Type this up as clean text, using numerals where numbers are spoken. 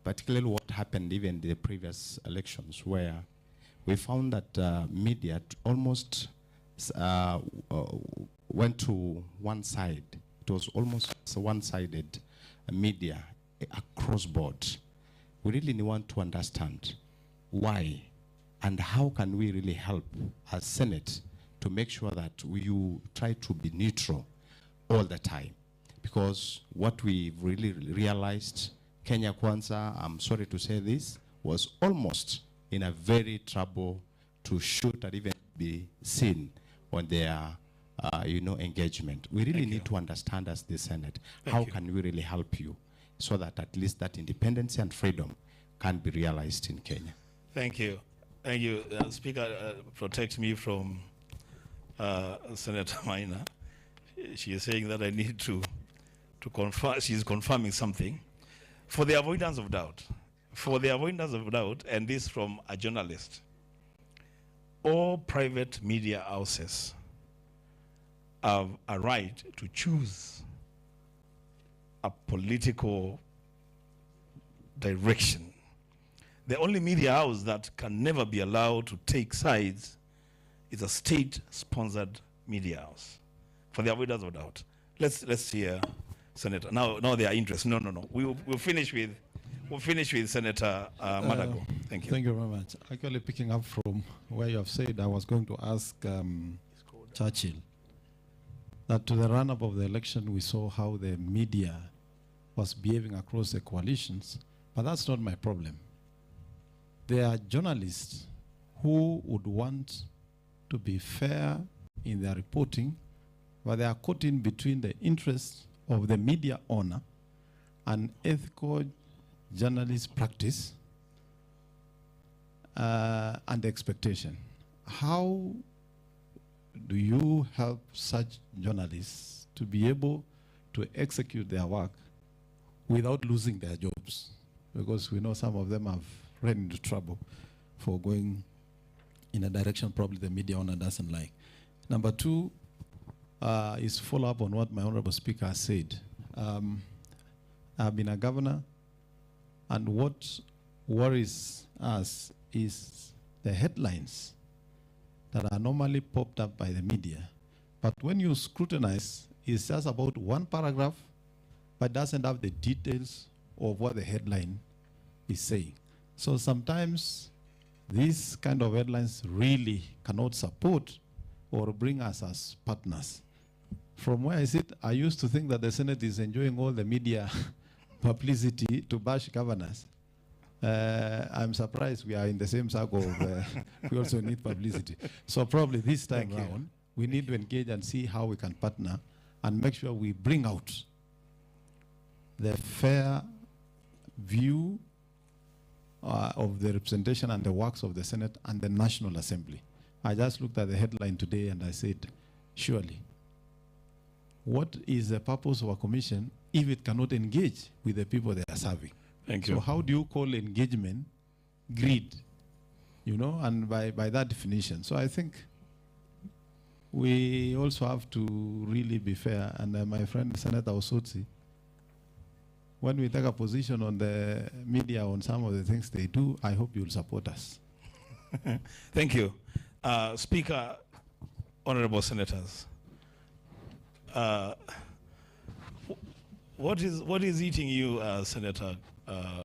particularly what happened even in the previous elections, where we found that media almost went to one side. It was almost a one-sided media across board. We really want to understand why and how can we really help as Senate to make sure that you try to be neutral all the time. Because what we've really realized, Kenya Kwanza, I'm sorry to say this, was almost in a very trouble to shoot and even be seen on their engagement. We really need to understand as the Senate, how can we really help you so that at least that independence and freedom can be realized in Kenya. Thank you. Thank you. Speaker, protect me from Senator Maina. She is saying that I need to confirm. She is confirming something. For the avoidance of doubt, and this from a journalist, all private media houses have a right to choose a political direction. The only media house that can never be allowed to take sides is a state-sponsored media house. For the avoidance of doubt, let's hear Senator. Now they are interested. No. We'll finish with Senator Mandago. Thank you. Thank you very much. Actually, picking up from where you have said, I was going to ask Churchill that to the run-up of the election, we saw how the media was behaving across the coalitions, but that's not my problem. There are journalists who would want to be fair in their reporting, but they are caught in between the interests of the media owner and ethical journalist practice and expectation. How do you help such journalists to be able to execute their work without losing their jobs? Because we know some of them have run into trouble for going in a direction probably the media owner doesn't like. Number two is follow up on what my honorable speaker has said. I've been a governor, and what worries us is the headlines that are normally popped up by the media. But when you scrutinize, it's just about one paragraph, but doesn't have the details of what the headline is saying. So sometimes these kind of headlines really cannot support or bring us as partners. From where I sit, I used to think that the Senate is enjoying all the media publicity to bash governors. I'm surprised we are in the same circle. We also need publicity. So probably this time around, we need to engage and see how we can partner and make sure we bring out the fair view of the representation and the works of the Senate and the National Assembly. I just looked at the headline today and I said, surely, what is the purpose of a commission if it cannot engage with the people they are serving? Thank you. So how do you call engagement greed? And by that definition. So I think we also have to really be fair. And my friend Senator Osotsi, when we take a position on the media on some of the things they do, I hope you'll support us. Thank you. Speaker, honorable senators, what is eating you, Senator